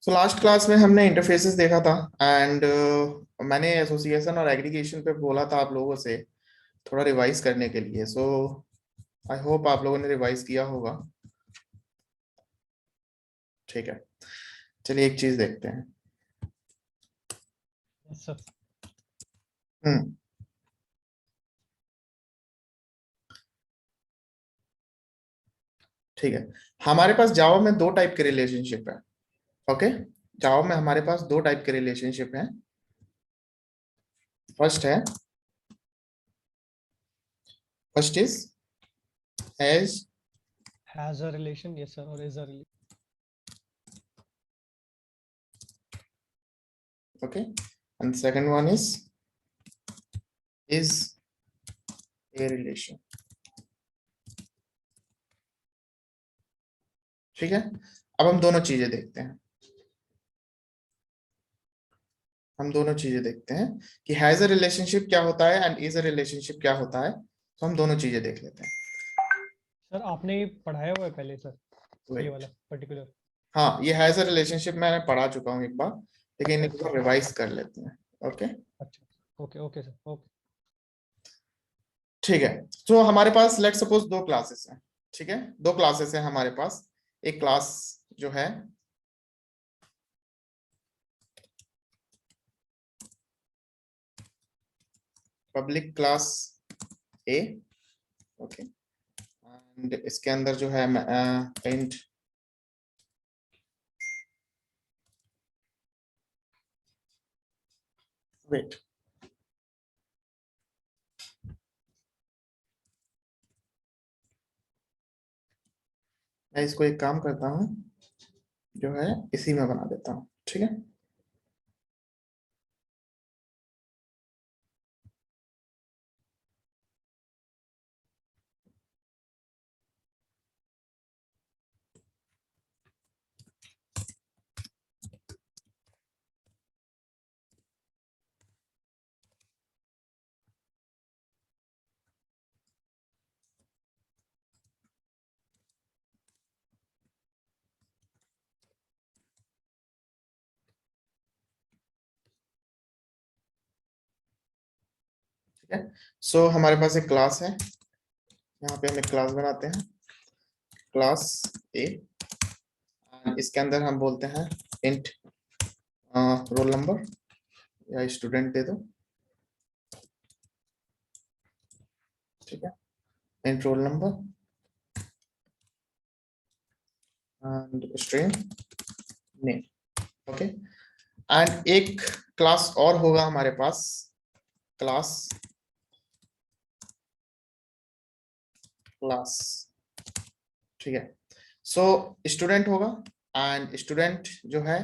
So last class में हमने interfaces देखा था एंड मैंने एसोसिएशन और एग्रीगेशन पे बोला था आप लोगों से थोड़ा रिवाइज करने के लिए। सो आई होप आप लोगों ने रिवाइज किया होगा। ठीक है, चलिए एक चीज देखते हैं। सर हम्म ठीक है, हमारे पास जावा में दो टाइप के रिलेशनशिप है। ओके, जावा में हमारे पास दो टाइप के रिलेशनशिप हैं। First is is, has a relation, yes sir, और is a relation. Okay, and second one is a relation. ठीक है, अब हम दोनों चीजें देखते हैं। कि हैज अ रिलेशनशिप क्या होता है एंड इज अ रिलेशनशिप क्या होता है। तो हम दोनों चीजें देख लेते हैं। सर आपने ये पढ़ाया हुआ है पहले सर, ये Wait, वाला पर्टिकुलर? हाँ, ये हैज अ रिलेशनशिप मैंने पढ़ा चुका हूँ एक बार, लेकिन एक अच्छा बार रिवाइज कर लेते हैं। ओके, अच्छा, ओके ओके सर, ओके। ठीक है। तो हमारे पास लेट सपोज दो क्लासेस हैं। ठीक है, दो क्लासेस हैं हमारे पास। एक क्लास जो है public class A. Okay, and इसके अंदर जो है इंट वेट, मैं इसको एक काम करता हूँ, जो है इसी में बना देता हूँ। ठीक है, ठीक है। सो हमारे पास एक क्लास है, यहाँ पे हम एक क्लास बनाते हैं, क्लास ए। इसके अंदर हम बोलते हैं इंट रोल नंबर या स्टूडेंट दे दो। ठीक है, int roll number and string name. Okay, and एक क्लास और होगा हमारे पास, क्लास क्लास। ठीक है, सो स्टूडेंट होगा एंड स्टूडेंट जो है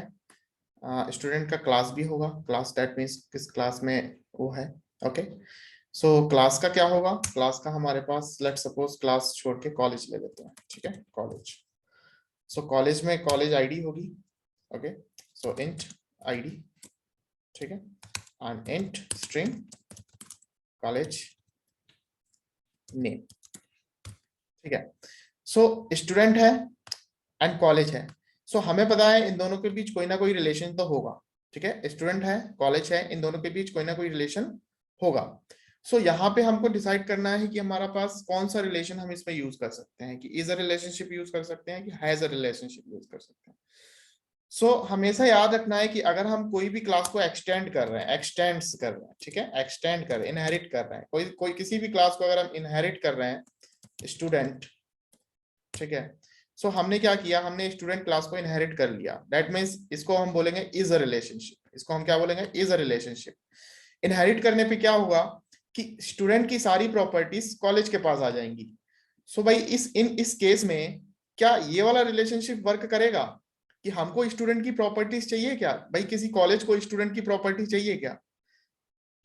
स्टूडेंट का क्लास भी होगा। क्लास दैट मीन्स किस क्लास में वो है। ओके, सो क्लास का क्या होगा, क्लास का हमारे पास लेट सपोज क्लास छोड़ के कॉलेज ले लेते हैं। ठीक है, कॉलेज। सो कॉलेज में कॉलेज आईडी होगी। ओके, सो इंट आईडी। ठीक है, and int string college name. ठीक है, सो स्टूडेंट है एंड कॉलेज है। सो हमें पता है इन दोनों के बीच कोई ना कोई रिलेशन तो होगा। ठीक है, स्टूडेंट है कॉलेज है, इन दोनों के बीच कोई ना कोई रिलेशन होगा। सो यहाँ पे हमको डिसाइड करना है कि हमारा पास कौन सा रिलेशन हम इसमें यूज कर सकते हैं, कि इज अ रिलेशनशिप यूज कर सकते हैं कि हैज अ रिलेशनशिप यूज कर सकते हैं। सो हमेशा याद रखना है कि अगर हम कोई भी क्लास को एक्सटेंड कर रहे हैं, एक्सटेंड्स कर रहे हैं, ठीक है, एक्सटेंड कर रहे हैं, इनहेरिट कर रहे हैं, कोई कोई किसी भी क्लास को अगर हम इनहेरिट कर रहे हैं स्टूडेंट। ठीक है, सो हमने क्या किया, हमने स्टूडेंट क्लास को इनहेरिट कर लिया। दैट मीन्स इसको हम बोलेंगे इज अ रिलेशनशिप। इसको हम क्या बोलेंगे, इज अ रिलेशनशिप। इनहेरिट करने पे क्या होगा कि स्टूडेंट की सारी प्रॉपर्टीज कॉलेज के पास आ जाएंगी। सो भाई इस केस में क्या ये वाला रिलेशनशिप वर्क करेगा कि हमको स्टूडेंट की प्रॉपर्टीज चाहिए क्या? भाई किसी कॉलेज को स्टूडेंट की प्रॉपर्टी चाहिए क्या?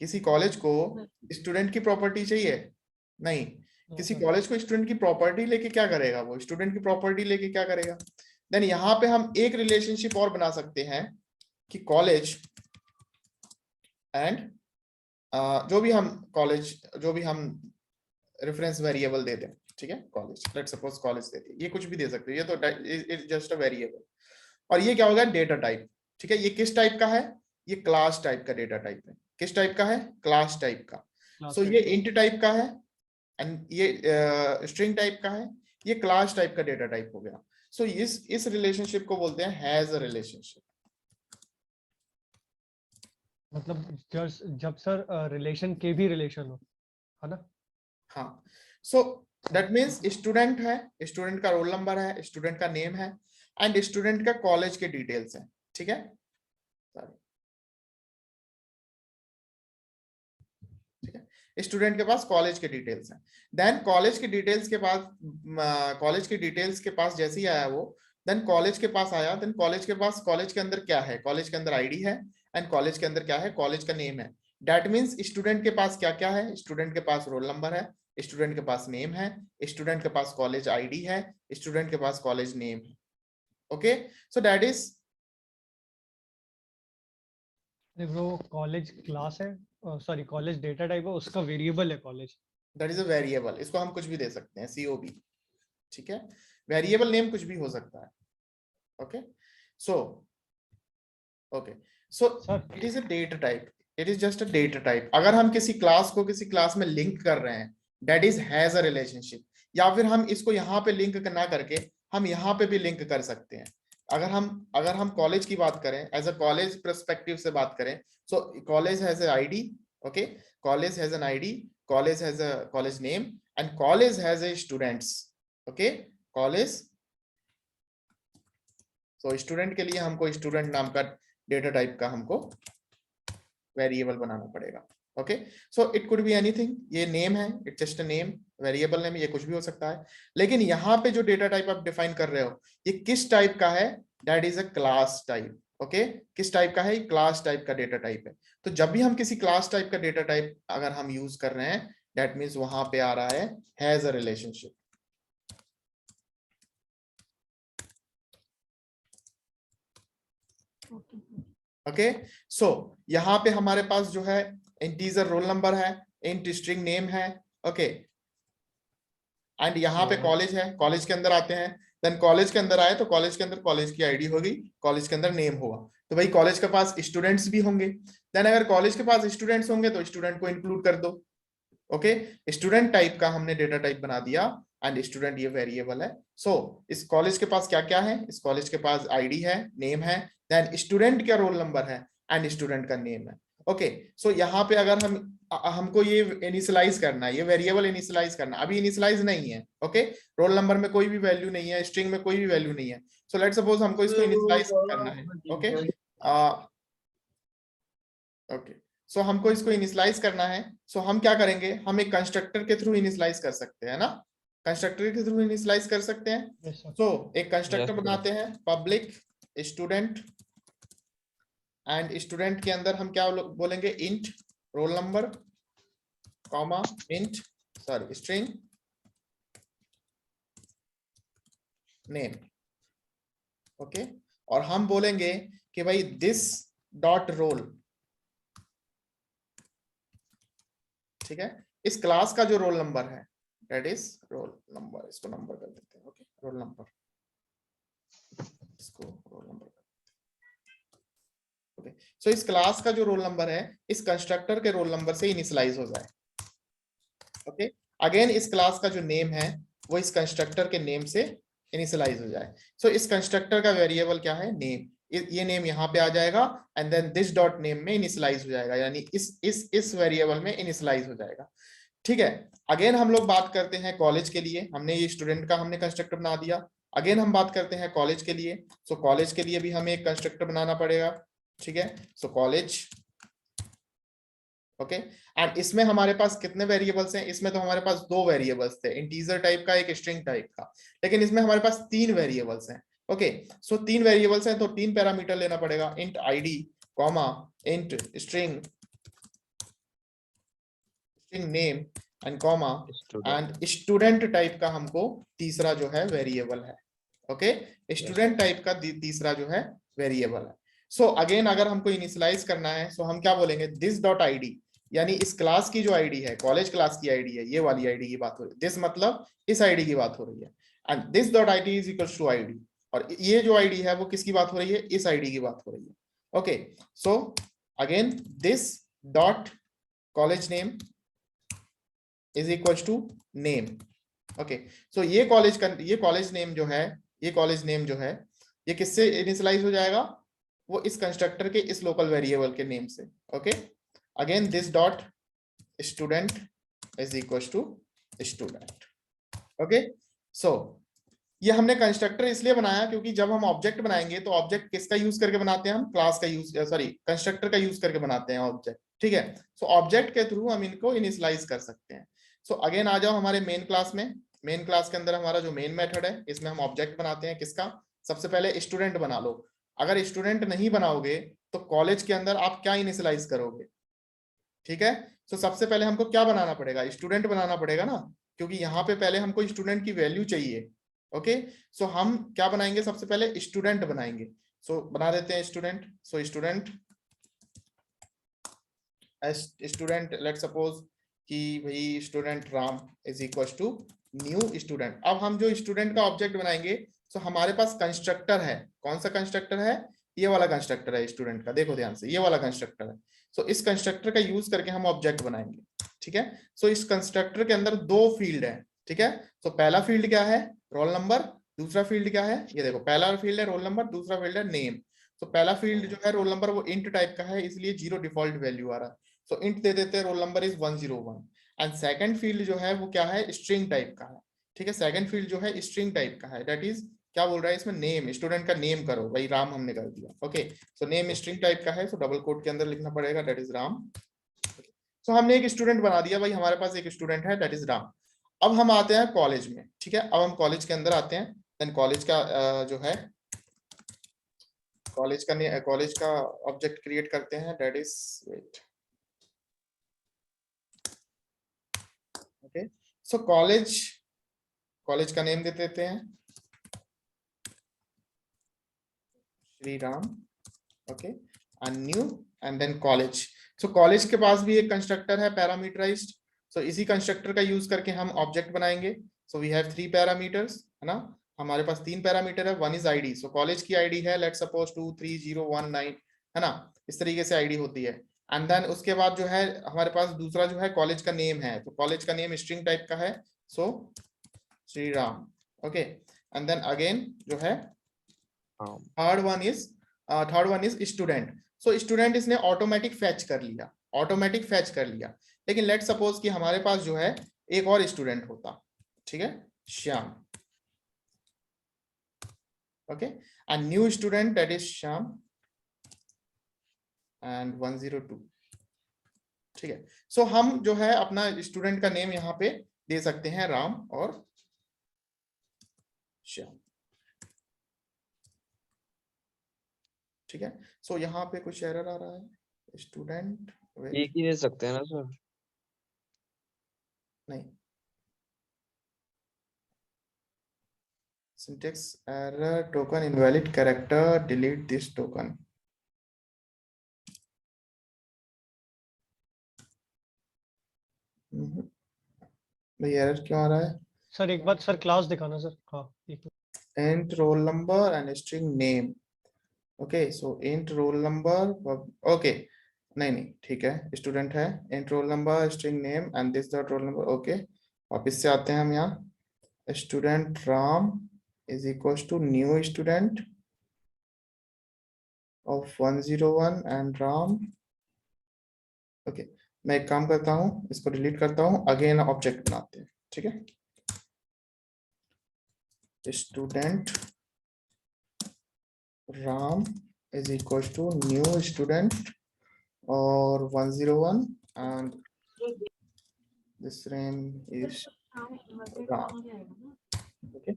किसी कॉलेज को स्टूडेंट की प्रॉपर्टी चाहिए? नहीं। किसी कॉलेज को स्टूडेंट की प्रॉपर्टी लेके क्या करेगा? वो स्टूडेंट की प्रॉपर्टी लेके क्या करेगा? देन यहाँ पे हम एक रिलेशनशिप और बना सकते हैं कि कॉलेज एंड जो भी हम रेफरेंस वेरिएबल दे दें। ठीक है, कॉलेज, लेट्स सपोज कॉलेज देते हैं, ये कुछ भी दे सकते हैं, ये तो जस्ट अ वेरिएबल। और ये क्या होगा, डेटा टाइप। ठीक है, ये किस टाइप का है, ये क्लास टाइप का डेटा टाइप है। किस टाइप का है, क्लास टाइप का। क्लास सो टाइप ये का। इंट टाइप का है एंड ये स्ट्रिंग टाइप का है, ये क्लास टाइप का डेटा टाइप हो गया। सो इस रिलेशनशिप को बोलते हैं हैज अ रिलेशनशिप। मतलब जब सर रिलेशन के भी रिलेशन हो, है ना? हाँ, सो दैट मीन्स स्टूडेंट है, स्टूडेंट का रोल नंबर है, स्टूडेंट का नेम है एंड स्टूडेंट का कॉलेज के डिटेल्स है। ठीक है, ठीक है, स्टूडेंट के पास कॉलेज के डिटेल्स हैं। देन कॉलेज के डिटेल्स के पास, कॉलेज के डिटेल्स के पास जैसे ही आया वो, देन कॉलेज के पास आया, देन कॉलेज के पास कॉलेज के अंदर क्या है, कॉलेज के अंदर आईडी है एंड कॉलेज के अंदर क्या है, कॉलेज का नेम है। दैट मीन्स स्टूडेंट के पास क्या क्या है, स्टूडेंट के पास रोल नंबर है, स्टूडेंट के पास नेम है, स्टूडेंट के पास कॉलेज आईडी है, स्टूडेंट के पास कॉलेज नेम है। ओके, सो दैट इज, वो कॉलेज क्लास है, सॉरी कॉलेज डेटा टाइप है, उसका वेरिएबल है college. That is a variable. इसको हम कुछ भी दे सकते हैं, COB। ठीक है, वेरिएबल नेम कुछ भी हो सकता है। Okay, so okay, so sir it is a data type, it is just a data type. अगर हम किसी क्लास को किसी क्लास में लिंक कर रहे हैं, that is has a relationship. या फिर हम इसको यहाँ पे लिंक ना करके हम यहाँ पे भी लिंक कर सकते हैं। अगर हम कॉलेज की बात करें, एज अ कॉलेज पर्सपेक्टिव से बात करें, so college has a ID. Okay, college has an ID, college has a college name and college has a students. Okay, college, तो स्टूडेंट के लिए हमको स्टूडेंट नाम का डेटा टाइप का हमको वेरिएबल बनाना पड़ेगा। Okay, so it could be anything, ये नेम है, it's just a name, variable name, ये कुछ भी हो सकता है। लेकिन यहाँ पे जो डेटा टाइप आप डिफाइन कर रहे हो, ये किस टाइप का है, that is a class type. Okay, किस टाइप का है, क्लास टाइप का डेटा टाइप है। तो जब भी हम किसी क्लास टाइप का डेटा टाइप अगर हम यूज कर रहे हैं, दैट मीन्स वहां पे आ रहा है has a relationship. Okay, so यहाँ पे हमारे पास जो है इंटीजर रोल नंबर है, इंट स्ट्रिंग नेम है। ओके, एंड यहाँ पे कॉलेज है, कॉलेज के अंदर आते हैं, देन कॉलेज के अंदर आए तो कॉलेज के अंदर कॉलेज की आईडी होगी, कॉलेज के अंदर नेम होगा। तो भाई कॉलेज के पास स्टूडेंट्स भी होंगे, देन अगर कॉलेज के पास स्टूडेंट्स होंगे तो स्टूडेंट को इंक्लूड कर दो। ओके, स्टूडेंट टाइप का हमने डेटा टाइप बना दिया एंड स्टूडेंट ये वेरिएबल है। सो इस कॉलेज के पास क्या क्या है, इस कॉलेज के पास आईडी है, नेम है, देन स्टूडेंट का रोल नंबर है एंड स्टूडेंट का नेम है। ओके, सो यहाँ पे अगर हमको ये इनिशियलाइज करना है, ये वेरिएबल इनिशियलाइज करना, अभी इनिशियलाइज नहीं है। ओके, रोल नंबर में कोई भी वैल्यू नहीं है, स्ट्रिंग में कोई भी वैल्यू नहीं है। सो लेट्स सपोज हमको इसको इनिशियलाइज करना है। ओके, ओके, सो हमको इसको इनिशियलाइज करना है। सो हम क्या करेंगे, हम एक कंस्ट्रक्टर के थ्रू इनिशियलाइज कर सकते हैं ना, कंस्ट्रक्टर के थ्रू इनिशियलाइज कर सकते हैं। Yes sir. सो एक कंस्ट्रक्टर बनाते हैं, पब्लिक स्टूडेंट, एंड स्टूडेंट के अंदर हम क्या बोलेंगे, int roll number comma int sorry string name. Okay, और हम बोलेंगे कि भाई दिस डॉट रोल। ठीक है, इस क्लास का जो रोल नंबर है, दैट इज रोल नंबर, इसको नंबर कर देते हैं। ओके, रोल नंबर, इसको रोल नंबर। ओके, सो इस क्लास का जो रोल नंबर है इस कंस्ट्रक्टर के रोल नंबर से इनिशियलाइज हो जाए। ओके, अगेन इस क्लास का जो नेम है वो इस कंस्ट्रक्टर के नेम से इनिशियलाइज हो जाए। सो इस कंस्ट्रक्टर का वेरिएबल क्या है, नेम, ये नेम यहाँ पे आ जाएगा and then this dot name में इनिशियलाइज हो जाएगा, यानी इस वेरिएबल में इनिशियलाइज हो जाएगा। ठीक है, अगेन हम लोग बात करते हैं कॉलेज के लिए, हमने ये स्टूडेंट का हमने कंस्ट्रक्टर बना दिया। अगेन हम बात करते हैं कॉलेज के लिए, सो कॉलेज के लिए भी हमें एक कंस्ट्रक्टर बनाना पड़ेगा। ठीक है, सो कॉलेज। ओके, एंड इसमें हमारे पास कितने वेरिएबल्स हैं, इसमें तो हमारे पास दो वेरिएबल्स थे, इंटीजर टाइप का एक स्ट्रिंग टाइप का, लेकिन इसमें हमारे पास तीन वेरिएबल्स हैं। ओके, सो तीन वेरिएबल्स हैं तो तीन पैरामीटर लेना पड़ेगा, int ID comma int string name and comma and student type का हमको तीसरा जो है वेरिएबल है। ओके, स्टूडेंट टाइप का तीसरा जो है वेरिएबल है। सो अगेन अगर हमको इनिशियलाइज करना है, सो हम क्या बोलेंगे, दिस डॉट आईडी, यानी इस क्लास की जो आईडी है, कॉलेज क्लास की आईडी है, ये वाली आईडी की बात हो रही है, दिस मतलब इस आईडी की बात हो रही है, and this dot ID is equal to ID और ये जो आईडी है वो किसकी बात हो रही है, इस आईडी की बात हो रही है। Okay, so again this dot college name is equal to name. Okay, so ये कॉलेज नेम जो है, ये कॉलेज नेम जो है ये किससे इनिशियलाइज हो जाएगा, वो इस कंस्ट्रक्टर के इस लोकल वेरिएबल के नेम से। Okay, again this dot student is equal to student. Okay, so ये हमने कंस्ट्रक्टर इसलिए बनाया क्योंकि जब हम ऑब्जेक्ट बनाएंगे तो ऑब्जेक्ट किसका यूज करके बनाते हैं, हम क्लास का यूज, सॉरी कंस्ट्रक्टर का यूज करके बनाते हैं ऑब्जेक्ट। ठीक है, सो ऑब्जेक्ट के थ्रू हम इनको इनिशियलाइज कर सकते हैं। सो अगेन आ जाओ हमारे मेन क्लास में। मेन क्लास के अंदर हमारा जो मेन मेथड है, इसमें हम ऑब्जेक्ट बनाते हैं किसका, सबसे पहले स्टूडेंट बना लो। अगर स्टूडेंट नहीं बनाओगे तो कॉलेज के अंदर आप क्या इनिशियलाइज करोगे। ठीक है, सो सबसे पहले हमको क्या बनाना पड़ेगा, स्टूडेंट बनाना पड़ेगा ना, क्योंकि यहाँ पे पहले हमको स्टूडेंट की वैल्यू चाहिए। ओके, सो हम क्या बनाएंगे, सबसे पहले स्टूडेंट बनाएंगे। सो बना देते हैं student. So student let suppose कि भाई student Ram is equal to new student. अब हम जो स्टूडेंट का ऑब्जेक्ट बनाएंगे, सो हमारे पास कंस्ट्रक्टर है। कौन सा कंस्ट्रक्टर है, ये वाला कंस्ट्रक्टर है स्टूडेंट का, देखो ध्यान से, ये वाला कंस्ट्रक्टर है। सो इस कंस्ट्रक्टर का यूज करके हम ऑब्जेक्ट बनाएंगे। ठीक है, सो इस कंस्ट्रक्टर के अंदर दो फील्ड है। ठीक है, सो पहला फील्ड क्या है, रोल नंबर। दूसरा फील्ड क्या है, ये देखो, पहला फील्ड है रोल नंबर, दूसरा फील्ड है नेम। तो पहला फील्ड जो है रोल नंबर वो इंट टाइप का है, इसलिए 0 डिफॉल्ट वैल्यू आ रहा है। सो इंट दे देते हैं, role number is 101। And second field जो है वो क्या है, स्ट्रिंग टाइप का है। ठीक है, सेकंड फील्ड जो है स्ट्रिंग टाइप का है, दैट इज क्या बोल रहा है इसमें, नेम, स्टूडेंट का नेम करो, भाई राम हमने कर दिया। Okay, so name string type का है, सो डबल कोट के अंदर लिखना पड़ेगा, दैट इज राम। सो हमने एक स्टूडेंट बना दिया, भाई हमारे पास एक स्टूडेंट है, दैट इज राम। अब हम आते हैं कॉलेज में। ठीक है, अब हम कॉलेज के अंदर आते हैं। देन कॉलेज का जो है कॉलेज का ऑब्जेक्ट क्रिएट करते हैं, that is wait. Okay, so college का नेम दे देते हैं Shri Ram. Okay, and new and then college. So college के पास भी एक कंस्ट्रक्टर है पैरामीटराइज्ड। सो इसी कंस्ट्रक्टर का यूज करके हम ऑब्जेक्ट बनाएंगे। सो वी हैव 3 पैरामीटर्स, है ना, हमारे पास 3 पैरामीटर है। One is ID, so college की आईडी है लेट सपोज 23019, है ना, इस तरीके से आईडी होती है। एंड देन उसके बाद जो है हमारे पास दूसरा जो है कॉलेज का नेम है, तो कॉलेज का नेम स्ट्रिंग टाइप का है, so Shri Ram. Okay, and then again जो है third one is student. So student इसने ऑटोमेटिक फैच कर लिया। लेकिन लेट सपोज कि हमारे पास जो है एक और स्टूडेंट होता, ठीक है, Shyam. Okay, and new student that is Shyam and 102। ठीक है, सो हम जो है अपना स्टूडेंट का नेम यहाँ पे दे सकते हैं राम और श्याम। ठीक है, सो यहाँ पे कुछ एरर आ रहा है, स्टूडेंट एक ही दे सकते हैं ना सर? नहीं, syntax error, token invalid character, delete this token। भाई एरर क्यों आ रहा है, सर एक बार सर क्लास दिखाना सर। हाँ, एक int roll number and string name। Okay, so int roll number, okay, नहीं ठीक है, स्टूडेंट है, int roll number string name and this dot roll number। Okay, वापस से आते हैं हम यहाँ, student Ram is equals to new student of 101 and Ram. Okay, मैं एक काम करता हूँ, इसको डिलीट करता हूँ, अगेन ऑब्जेक्ट बनाते हैं। ठीक है, student Ram is equal to new student और 101 and this name is Ram. Okay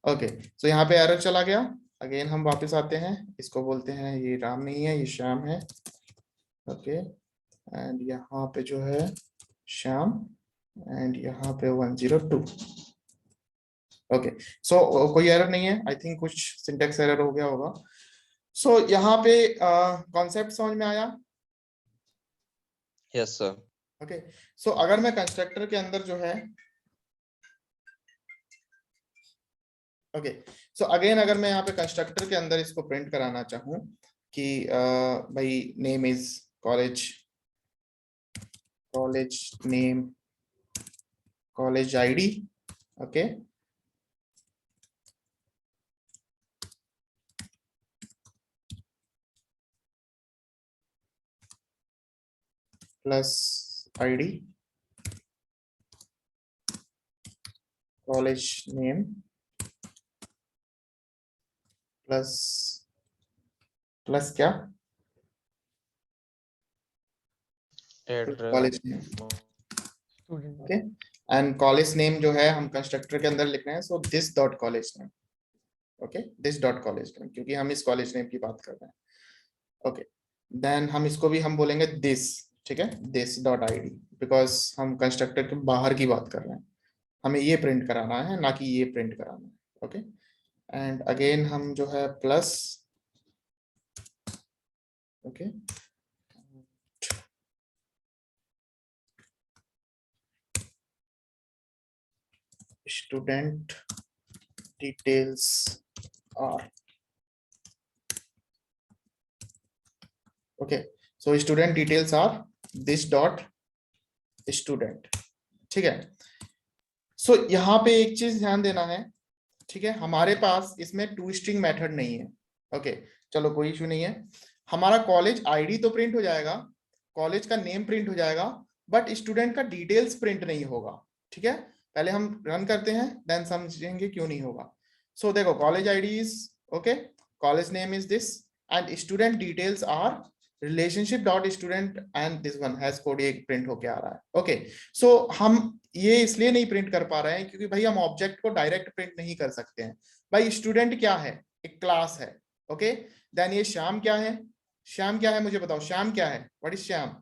okay, so यहाँ पे एरर चला गया। अगेन हम वापस आते हैं, इसको बोलते हैं ये राम नहीं है, ये श्याम है। ओके, एंड यहाँ पे जो है श्याम एंड यहाँ पे 102। ओके, सो कोई एरर नहीं है, आई थिंक कुछ सिंटेक्स एरर हो गया होगा। सो यहाँ पे कॉन्सेप्ट समझ में आया? Yes sir. ओके, सो अगर मैं कंस्ट्रक्टर के अंदर जो है ओके, सो अगेन अगर मैं यहाँ पे कंस्ट्रक्टर के अंदर इसको प्रिंट कराना चाहूँ कि भाई name is college, college name, college ID, okay, plus ID, college name plus plus क्या, address college name, student okay, and college name जो है हम कंस्ट्रक्टर के अंदर लिखना है, so this dot college name, okay, this dot college name, क्योंकि हम इस कॉलेज नेम की बात कर रहे हैं। ओके, देन हम इसको भी हम बोलेंगे दिस, ठीक है, दिस डॉट आईडी, बिकॉज हम कंस्ट्रक्टर के बाहर की बात कर रहे हैं, हमें ये प्रिंट कराना है ना कि ये प्रिंट कराना है। ओके, एंड अगेन हम जो है plus, okay, student details are, okay, so student details are this dot student, ठीक है। सो यहाँ पे एक चीज ध्यान देना है, ठीक है, हमारे पास इसमें टू स्ट्रिंग मेथड नहीं है। ओके, चलो कोई इशू नहीं है, हमारा कॉलेज आईडी तो प्रिंट हो जाएगा, कॉलेज का नेम प्रिंट हो जाएगा, बट स्टूडेंट का डिटेल्स प्रिंट नहीं होगा, ठीक है। पहले हम रन करते हैं, देन समझेंगे क्यों नहीं होगा। सो देखो, college ID is okay, college name is this, and student details are relationship dot student, and this one has code, ये प्रिंट होके आ रहा है। ओके, सो हम ये इसलिए नहीं प्रिंट कर पा रहे हैं क्योंकि भाई हम ऑब्जेक्ट को डायरेक्ट प्रिंट नहीं कर सकते हैं। भाई स्टूडेंट क्या है, एक क्लास है, ओके, देन ये श्याम क्या है, श्याम क्या है मुझे बताओ, श्याम क्या है, what is Shyam,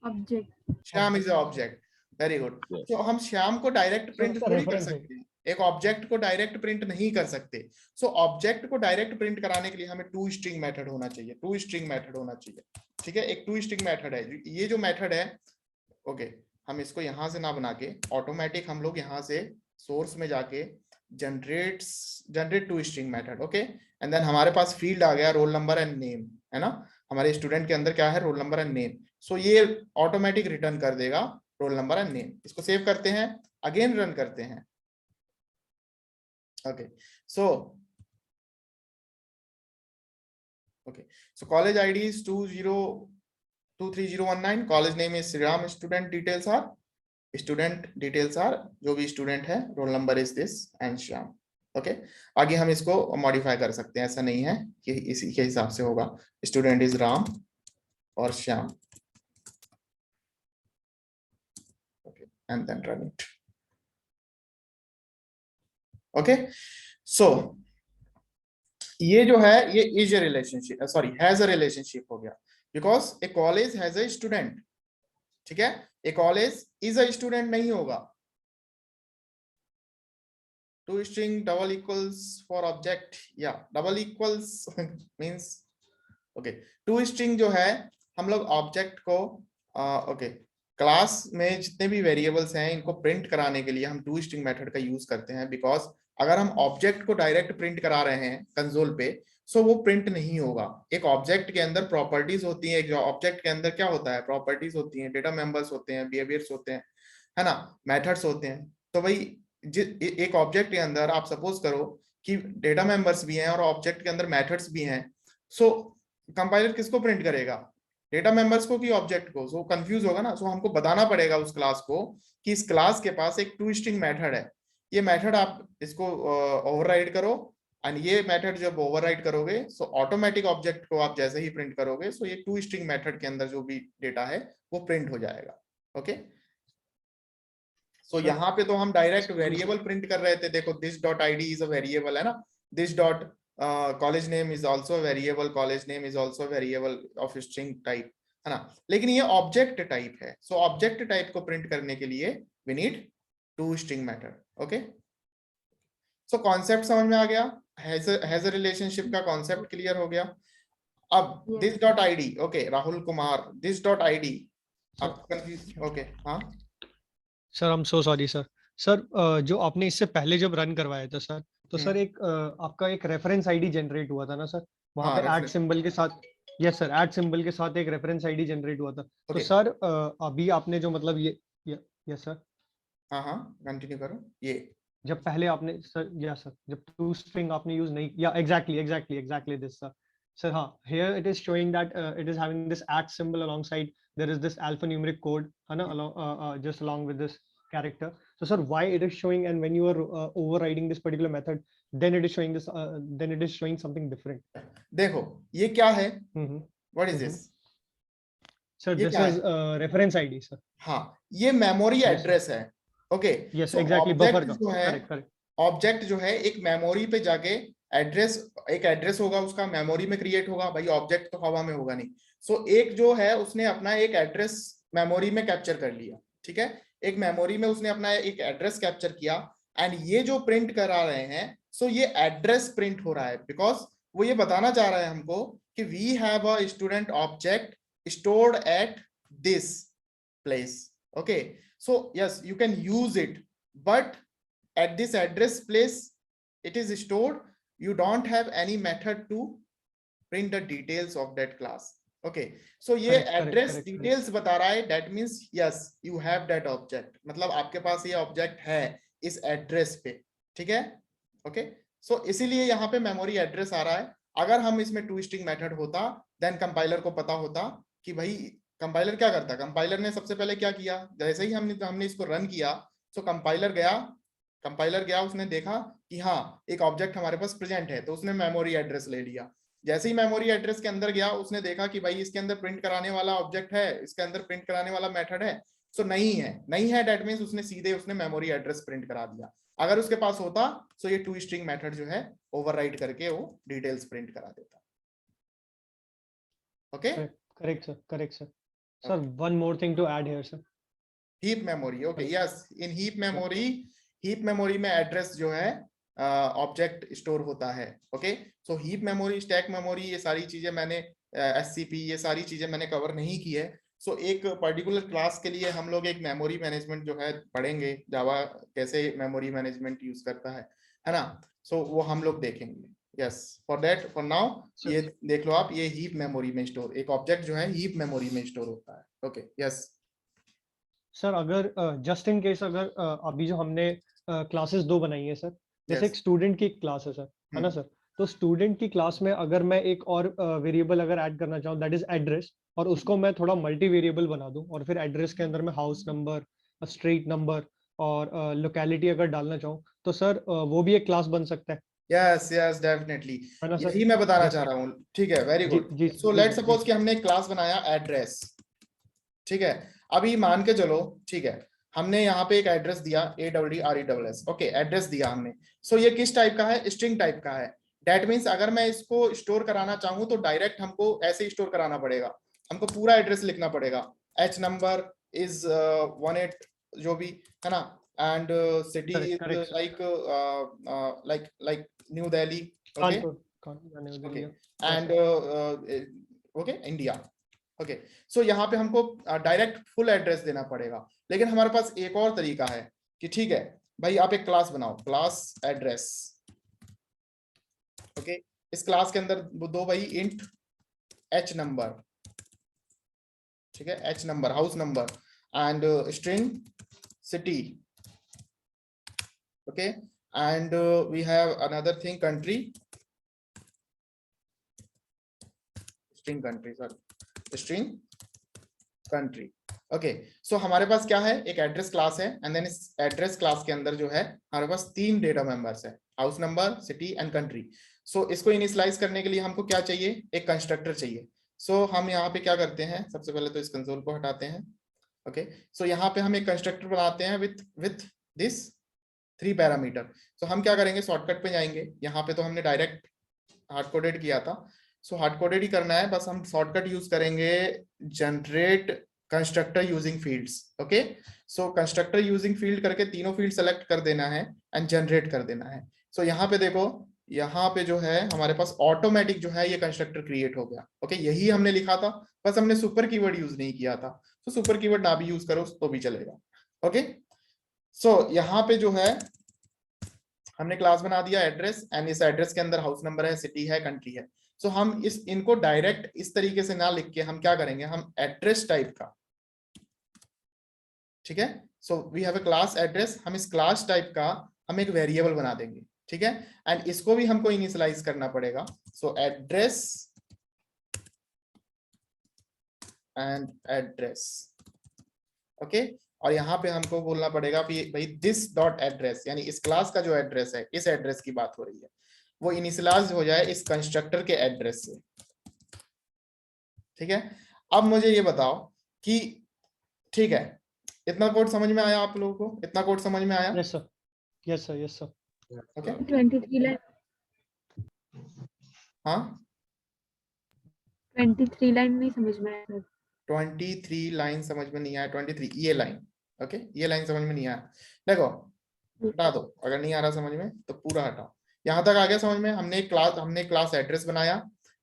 object, Shyam is object, very good. तो हम श्याम को डायरेक्ट प्रिंट उसका थोड़ी कर reference है। सकते हैं, एक ऑब्जेक्ट को डायरेक्ट प्रिंट नहीं कर सकते। सो ऑब्जेक्ट को डायरेक्ट प्रिंट कराने के लिए हमें टू स्ट्रिंग मेथड होना चाहिए, टू स्ट्रिंग मेथड होना चाहिए, ठीक है, एक टू स्ट्रिंग मेथड है। ये जो मेथड है, ओके, हम इसको यहां से ना बना के ऑटोमेटिक हम लोग यहाँ से सोर्स में जाके generate to string method, okay, and then हमारे पास फील्ड आ गया रोल नंबर एंड नेम, है ना, हमारे स्टूडेंट के अंदर क्या है, roll number and name. So ये ऑटोमेटिक रिटर्न कर देगा रोल नंबर एंड नेम। इसको सेव करते हैं, अगेन रन करते हैं। Okay, so college ID is 23019, college name is Shriram, student details are, student details are, जो भी स्टूडेंट है, roll number is this and Shyam. Okay, आगे हम इसको मॉडिफाई कर सकते हैं, ऐसा नहीं है कि इसी के हिसाब से होगा, स्टूडेंट इज राम और Shyam, okay, and then run it. Okay, so ये जो है ये is a relationship, sorry has a relationship हो गया, because a college has a student, ठीक है, a college is a student नहीं होगा। To string double equals for object, या double equals means, okay, to string जो है हम लोग ऑब्जेक्ट को ओके, क्लास में जितने भी वेरिएबल्स हैं इनको प्रिंट कराने के लिए हम टू स्ट्रिंग मेथड का यूज करते हैं, बिकॉज अगर हम ऑब्जेक्ट को डायरेक्ट प्रिंट करा रहे हैं कंसोल पे, सो वो प्रिंट नहीं होगा। एक ऑब्जेक्ट के अंदर प्रॉपर्टीज होती है, एक ऑब्जेक्ट के अंदर क्या होता है, प्रॉपर्टीज होती हैं, डेटा मेंबर्स होते हैं, बिहेवियर्स होते हैं, है ना, मेथड्स होते हैं। तो भाई एक ऑब्जेक्ट के अंदर आप सपोज करो कि डेटा मेंबर्स भी हैं और ऑब्जेक्ट के अंदर मेथड्स भी हैं, सो कंपाइलर किसको प्रिंट करेगा, डेटा मेंबर्स को कि ऑब्जेक्ट को? सो कंफ्यूज होगा ना। सो हमको बताना पड़ेगा उस क्लास को कि इस क्लास के पास एक टू स्ट्रिंग मेथड है, ये मेथड आप इसको ओवरराइड करो, एंड ये मेथड जब ओवरराइड करोगे सो ऑटोमेटिक ऑब्जेक्ट को आप जैसे ही प्रिंट करोगे सो ये टू स्ट्रिंग मेथड के अंदर जो भी डेटा है वो प्रिंट हो जाएगा। ओके, सो यहाँ पे तो हम डायरेक्ट वेरिएबल प्रिंट कर रहे थे, देखो this dot ID is a variable, है ना, this dot college name is also variable, college name is also variable of string type, है ना, लेकिन ये ऑब्जेक्ट टाइप है। सो ऑब्जेक्ट टाइप को प्रिंट करने के लिए we need to string method. Okay, so concept समझ में आ गया, हैज अ रिलेशनशिप का कॉन्सेप्ट क्लियर हो गया। अब this dot ID, okay, Rahul Kumar, this dot ID आप कंफ्यूज, ओके, हाँ sir, I am so sorry sir. Sir जो आपने इससे पहले जब रन करवाया था सर, तो सर एक आपका एक रेफरेंस आईडी जनरेट हुआ था ना सर, वहाँ हाँ, पे ऐट reference- सिंबल के साथ, यस सर, ऐट सिंबल के साथ एक रेफरेंस आईडी जनरेट हुआ था। तो Okay. सर अभी आपने जो मतलब ये यस सर, हाँ हाँ, कंटिन्यू करो। ये जब पहले आपने सर, या सर, जब टू स्ट्रिंग आपने यूज नहीं, या एग्जैक्टली दिस सर। सर हाँ, here it is showing that it is having this at symbol alongside, there is this alphanumeric code है ना, along just along with this character. So sir, why it is showing, and when you are overriding this particular method, then it is showing this then it is showing something different. देखो ये क्या है, Mm-hmm. What is this? Sir, ये this क्या is reference ID sir. हाँ, ये memory Yes, address है। Okay, Yes, exactly, buffer का, जो है, correct. ऑब्जेक्ट जो है एक मेमोरी पे जाके एड्रेस, एक एड्रेस होगा उसका, मेमोरी में क्रिएट होगा। भाई ऑब्जेक्ट तो हवा में होगा नहीं। सो एक जो है उसने अपना एक एड्रेस मेमोरी में कैप्चर कर लिया, ठीक है, एक मेमोरी में उसने अपना एक एड्रेस कैप्चर किया, एंड ये जो प्रिंट करा रहे हैं, सो ये एड्रेस प्रिंट हो रहा है, बिकॉज वो ये बताना चाह रहा है हमको कि we have a student object stored at this place. Okay, so yes, you can use it, but at this address place it is stored. You don't have any method to print the details of that class. Okay, so ये address details बता रहा है, that means yes, you have that object, मतलब आपके पास ये object है इस address पे, ठीक है। ओके, सो इसीलिए यहाँ पे मेमोरी एड्रेस आ रहा है। अगर हम इसमें टू स्ट्रिंग मेथड होता, देन कंपाइलर को पता होता कि भाई, कंपाइलर क्या करता, कंपाइलर ने सबसे पहले क्या किया, जैसे ही हमने इसको रन किया, सो कंपाइलर गया, उसने देखा कि हाँ एक ऑब्जेक्ट हमारे पास प्रेजेंट है, तो उसने मेमोरी एड्रेस ले लिया। जैसे ही मेमोरी एड्रेस के अंदर गया, उसने देखा कि भाई इसके अंदर प्रिंट कराने वाला ऑब्जेक्ट है, इसके अंदर प्रिंट कराने वाला मेथड है, सो नहीं है, दैट मींस उसने सीधे मेमोरी एड्रेस प्रिंट करा दिया। अगर उसके पास होता, सो ये टू स्ट्रिंग मेथड जो है ओवरराइड करके वो डिटेल्स प्रिंट करा देता। Okay, Correct sir. Sir, one more thing to add here sir. Heap memory, okay, yes, in heap memory में एड्रेस जो है ऑब्जेक्ट स्टोर होता है। ओके, सो हीप मेमोरी, स्टैक मेमोरी, ये सारी चीजें मैंने एससीपी, ये सारी चीजें मैंने कवर नहीं की है। सो एक पर्टिकुलर क्लास के लिए हम लोग एक मेमोरी मैनेजमेंट जो है पढ़ेंगे, जावा कैसे मेमोरी मैनेजमेंट यूज करता है ना। सो वो हम लोग देखेंगे। Yes, for that, for now ये देख लो आप, ये हीप मेमोरी में स्टोर, एक ऑब्जेक्ट जो है हीप मेमोरी में स्टोर होता है। ओके, यस सर, अगर जस्ट इन केस, अगर अभी जो हमने क्लासेस दो बनाई है सर, जैसे एक स्टूडेंट की क्लास है सर, है ना सर, तो स्टूडेंट की क्लास में अगर मैं एक और वेरिएबल अगर ऐड करना चाहूँ, दैट इज एड्रेस, और उसको मैं थोड़ा मल्टी वेरिएबल बना दूं, और फिर एड्रेस के अंदर मैं हाउस नंबर, स्ट्रीट नंबर और लोकेलिटी अगर डालना चाहूँ, तो सर वो भी एक क्लास बन सकता है। यस डेफिनेटली, है ना सर? यही मैं बताना चाह रहा हूँ। ठीक है, very good. So let suppose कि हमने एक क्लास बनाया एड्रेस, ठीक है। अभी मान के चलो, ठीक है, हमने यहाँ पे एक एड्रेस दिया, ADDRESS, ओके, एड्रेस दिया हमने। सो ये किस टाइप का है, स्ट्रिंग टाइप का है। दैट मीन्स अगर मैं इसको स्टोर कराना चाहूँ तो डायरेक्ट हमको ऐसे ही स्टोर कराना पड़ेगा, हमको पूरा एड्रेस लिखना पड़ेगा। H नंबर इज 18 जो भी है ना, and city is like New Delhi, okay, and okay India, okay. So यहाँ पे हमको डायरेक्ट फुल एड्रेस देना पड़ेगा। लेकिन हमारे पास एक और तरीका है कि ठीक है भाई, आप एक क्लास बनाओ, क्लास एड्रेस, ओके। इस क्लास के अंदर दो भाई इंट H नंबर, ठीक है, H number, house number, and string city, okay, and we have another thing country, string country, sorry, string country, okay. So हमारे पास क्या है, एक एड्रेस क्लास है, एंड देन इस एड्रेस क्लास के अंदर जो है हमारे पास 3 डेटा मेंबर्स है, house number, city and country. So इसको इनिशियलाइज करने के लिए हमको क्या चाहिए, एक कंस्ट्रक्टर चाहिए। सो हम यहाँ पे क्या करते हैं, सबसे पहले तो इस कंसोल को हटाते हैं, ओके। सो यहाँ पे हम एक कंस्ट्रक्टर बनाते हैं विथ दिस 3 पैरामीटर। सो हम क्या करेंगे, शॉर्टकट पे जाएंगे, यहाँ पे तो हमने डायरेक्ट हार्ड कोडेड किया था, सो हार्ड कोडेड ही करना है, बस हम शॉर्टकट यूज करेंगे, generate constructor using fields, okay. So constructor using field करके तीनों फील्ड सेलेक्ट कर देना है एंड जनरेट कर देना है। सो यहाँ पे देखो, यहाँ पे जो है हमारे पास ऑटोमेटिक जो है ये कंस्ट्रक्टर क्रिएट हो गया, ओके। यही हमने लिखा था, बस हमने सुपर कीवर्ड यूज नहीं किया था। तो सुपर कीवर्ड ना भी यूज करो तो भी चलेगा, ओके। सो यहाँ पे जो है हमने क्लास बना दिया एड्रेस, एंड इस एड्रेस के अंदर हाउस नंबर है, सिटी है, कंट्री है। सो हम इनको डायरेक्ट इस तरीके से ना लिख के हम क्या करेंगे, हम एड्रेस टाइप का, ठीक है, so we have a class address, हम इस क्लास टाइप का हम एक वेरिएबल बना देंगे, ठीक है, एंड इसको भी हमको इनिशियलाइज करना पड़ेगा। सो एड्रेस एंड एड्रेस, ओके, और यहाँ पे हमको बोलना पड़ेगा कि भाई दिस डॉट एड्रेस, यानी इस क्लास का जो एड्रेस है, इस एड्रेस की बात हो रही है, वो इनिशियलाइज हो जाए इस कंस्ट्रक्टर के एड्रेस से, ठीक है। अब मुझे ये बताओ कि ठीक है, इतना कोड समझ में आया आप लोगों को, इतना कोड समझ में आया? Yes sir, yes sir, yes sir. Okay, 23 line, हाँ 23 लाइन नहीं समझ में आया सर। 23 लाइन समझ में नहीं आया, 23 ये लाइन, ओके, ये लाइन समझ में नहीं आया, देखो हटा दो, अगर नहीं आ रहा समझ में तो पूरा हटाओ। यहां तक आ गया समझ में? हमने क्लास एड्रेस बनाया,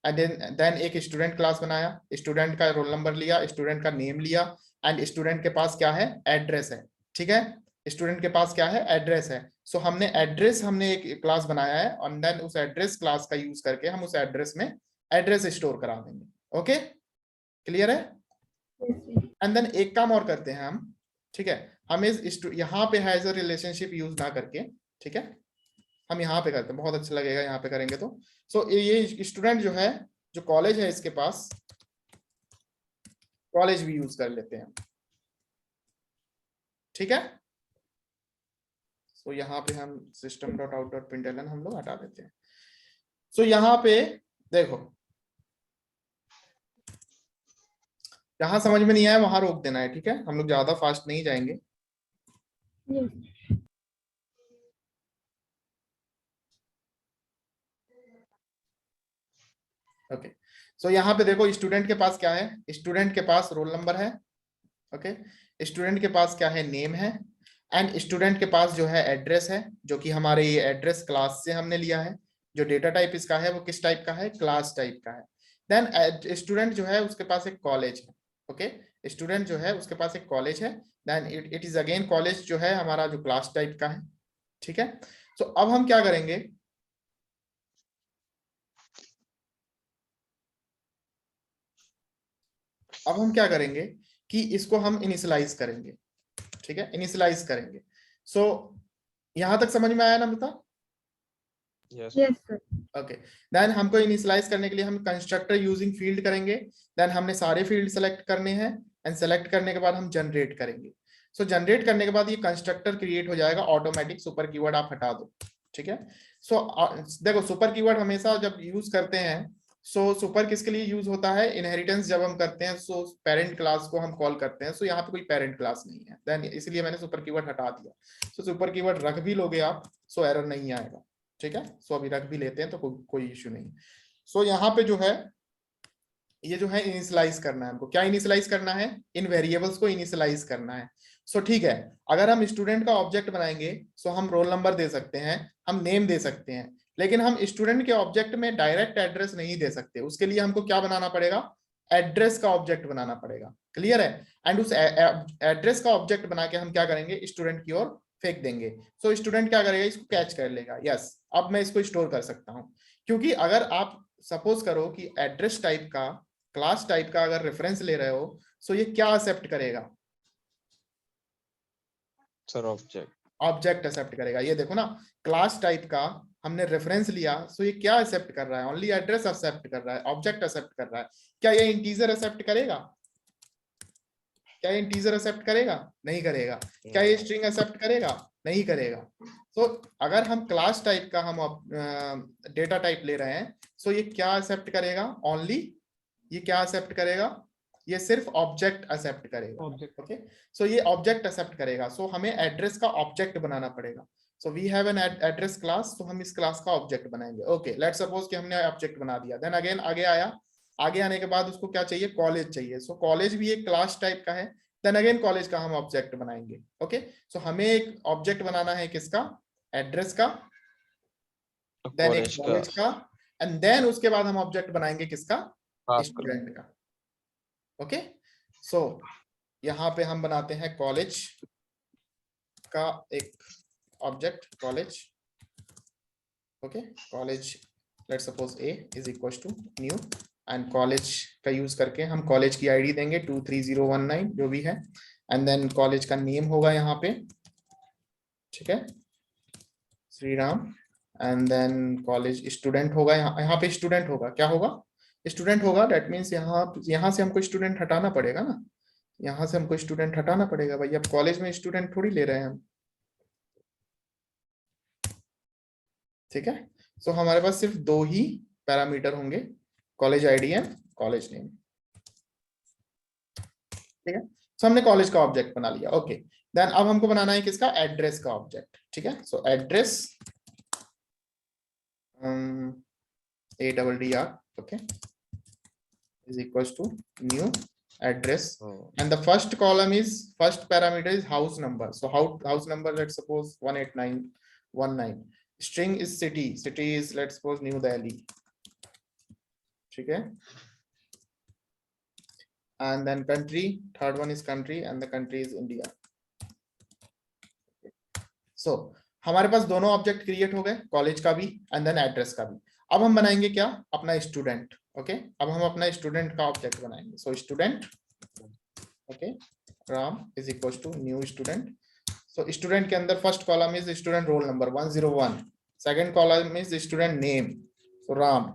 एंड देन एक स्टूडेंट क्लास बनाया, स्टूडेंट का रोल नंबर लिया, स्टूडेंट का नेम लिया, एंड स्टूडेंट के पास क्या है, एड्रेस है, ठीक है, स्टूडेंट के पास क्या है, एड्रेस है। सो हमने एक क्लास बनाया है, और देन उस एड्रेस क्लास का यूज करके हम उस एड्रेस में एड्रेस स्टोर करा देंगे। ओके, क्लियर है? एंड देन एक काम और करते हैं हम, ठीक है, हम यहाँ पे हैज अ रिलेशनशिप यूज ना करके, ठीक है, हम यहाँ पे करते हैं, बहुत अच्छा लगेगा यहाँ पे करेंगे तो। सो ये स्टूडेंट जो है, जो कॉलेज है इसके पास, कॉलेज भी यूज कर लेते हैं, ठीक है। सो यहाँ पे हम system.out.println हम लोग हटा देते हैं। सो यहाँ पे देखो, जहां समझ में नहीं आया वहां रोक देना है, ठीक है, हम लोग ज्यादा फास्ट नहीं जाएंगे। Yes. ओके, सो यहाँ पे देखो स्टूडेंट के पास क्या है, स्टूडेंट के पास रोल नंबर है, ओके, स्टूडेंट के पास क्या है, नेम है, एंड स्टूडेंट के पास जो है एड्रेस है, जो कि हमारे ये एड्रेस क्लास से हमने लिया है। जो डेटा टाइप इसका है वो किस टाइप का है, क्लास टाइप का है। देन स्टूडेंट जो है उसके पास एक कॉलेज है, ओके, स्टूडेंट जो है उसके पास एक कॉलेज है, then it is again college जो है हमारा जो क्लास टाइप का है, ठीक है। सो अब हम क्या करेंगे, अब हम क्या करेंगे कि इसको हम इनिशियलाइज करेंगे, ठीक है, इनिशियलाइज करेंगे। सो यहां तक समझ में आया ना बता? Yes. Yes sir. Okay, then हमको इनिशियलाइज करने के लिए हम कंस्ट्रक्टर यूजिंग फील्ड करेंगे, देन हमने सारे फील्ड सेलेक्ट करने हैं, एंड सेलेक्ट करने के बाद हम जनरेट करेंगे। सो जनरेट करने के बाद ये कंस्ट्रक्टर क्रिएट हो जाएगा ऑटोमेटिक, सुपर कीवर्ड आप हटा दो, ठीक है। सो देखो सुपर कीवर्ड हमेशा जब यूज करते हैं, सो सुपर किसके लिए यूज होता है, इनहेरिटेंस जब हम करते हैं, सो पेरेंट क्लास को हम कॉल करते हैं। सो यहाँ पे कोई पेरेंट क्लास नहीं है, देन इसलिए मैंने सुपर कीवर्ड हटा दिया। सो सुपर कीवर्ड रख भी लोगे आप, सो एरर नहीं आएगा, ठीक है। सो अभी रख भी लेते हैं तो कोई इश्यू नहीं। सो यहाँ पे जो है ये जो है इनिशियलाइज करना है हमको, क्या इनिशियलाइज करना है, इन वेरिएबल्स को इनिशियलाइज करना है। सो ठीक है, अगर हम स्टूडेंट का ऑब्जेक्ट बनाएंगे, सो हम रोल नंबर दे सकते हैं, हम नेम दे सकते हैं, लेकिन हम स्टूडेंट के ऑब्जेक्ट में डायरेक्ट एड्रेस नहीं दे सकते। उसके लिए हमको क्या बनाना पड़ेगा, एड्रेस का ऑब्जेक्ट बनाना पड़ेगा, क्लियर है। एंड उस एड्रेस का ऑब्जेक्ट बना के हम क्या करेंगे, स्टूडेंट की ओर फेंक देंगे। सो स्टूडेंट क्या करेगा, इसको कैच कर लेगा, यस अब मैं इसको स्टोर कर सकता हूं। क्योंकि अगर आप सपोज करो कि एड्रेस टाइप का, क्लास टाइप का अगर रेफरेंस ले रहे हो, सो ये क्या एक्सेप्ट करेगा, Sir, object. ऑब्जेक्ट एक्सेप्ट करेगा। ये देखो ना, क्लास टाइप का हमने रेफरेंस लिया, सो ये क्या एक्सेप्ट कर रहा है, ओनली एड्रेस एक्सेप्ट कर रहा है, ऑब्जेक्ट एक्सेप्ट कर रहा है। क्या ये इंटीजर एक्सेप्ट करेगा, क्या ये इंटीजर एक्सेप्ट करेगा, नहीं करेगा। क्या ये स्ट्रिंग एक्सेप्ट करेगा, नहीं करेगा। तो अगर हम क्लास टाइप का हम डेटा टाइप ले रहे हैं, सो ये क्या एक्सेप्ट करेगा, ओनली ये क्या एक्सेप्ट करेगा, ये सिर्फ ऑब्जेक्ट एक्सेप्ट करेगा, ऑब्जेक्ट। ओके। सो ये ऑब्जेक्ट एक्सेप्ट करेगा, सो हमें एड्रेस का ऑब्जेक्ट बनाना पड़ेगा। So we have an address class, तो हम इस क्लास का ऑब्जेक्ट बनाएंगे। ओके, लेट्स सपोज कि हमने ऑब्जेक्ट बना दिया, देन अगेन आगे आया, आगे आने के बाद उसको क्या चाहिए, कॉलेज चाहिए। सो कॉलेज भी एक क्लास टाइप का है, देन अगेन कॉलेज का हम ऑब्जेक्ट बनाएंगे, ओके। सो हमें एक ऑब्जेक्ट बनाना है किसका, एड्रेस का, देन एक कॉलेज का, एंड देन उसके बाद हम ऑब्जेक्ट बनाएंगे किसका, स्टूडेंट का, ओके। सो यहाँ पे हम बनाते हैं कॉलेज का एक object, college, okay college let's suppose a is equal to new and college का यूज करके हम कॉलेज की आईडी देंगे 23019 जो भी है एंड देन कॉलेज का नेम होगा यहाँ पे, ठीक है, Shri Ram and then college student होगा, यहाँ पे स्टूडेंट होगा, क्या होगा, स्टूडेंट होगा। दैट मीन्स यहाँ से हमको स्टूडेंट हटाना पड़ेगा ना, यहाँ से हमको स्टूडेंट हटाना पड़ेगा भाई, अब कॉलेज में स्टूडेंट थोड़ी ले रहे हैं हम, ठीक है। सो हमारे पास सिर्फ दो ही पैरामीटर होंगे, college ID and college name, ठीक है। सो हमने कॉलेज का ऑब्जेक्ट बना लिया, ओके। देन अब हमको बनाना है किसका, एड्रेस का ऑब्जेक्ट, ठीक है। सो address ADDR, okay, is equals to new address and the first column is, first parameter is house number. So house number, let's suppose 18919. String is city is let's suppose New Delhi, ठीक है। and then country, third one is country and the country is India. So हमारे पास दोनों object create हो गए, college का भी and then address का भी। अब हम बनाएंगे क्या, अपना स्टूडेंट, ओके। अब हम अपना स्टूडेंट का ऑब्जेक्ट बनाएंगे। So student, okay, Ram is equal to new student. So student के अंदर first column is student roll number 101, second column is student name, so Ram,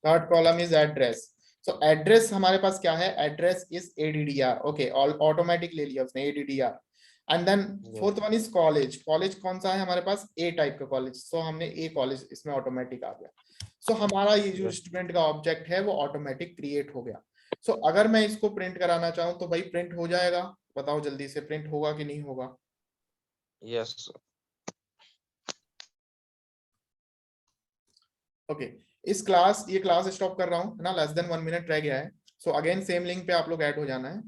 third column is address. So address हमारे पास क्या है, address is ADDR, okay, automatic ले लिया उसने ADDR। And then fourth one is college, college कौन सा है हमारे पास, ए टाइप का कॉलेज, सो हमने ए कॉलेज इसमें ऑटोमेटिक आ गया। सो हमारा ये जो स्टूडेंट का ऑब्जेक्ट है वो ऑटोमेटिक क्रिएट हो गया। सो अगर मैं इसको प्रिंट कराना चाहूँ तो भाई प्रिंट हो जाएगा, बताओ जल्दी से, प्रिंट होगा कि नहीं होगा? Yes, sir. ओके, ये क्लास स्टॉप कर रहा हूँ, है ना, लेस देन 1 मिनट रह गया है। सो अगेन सेम लिंक पे आप लोग ऐड हो जाना है।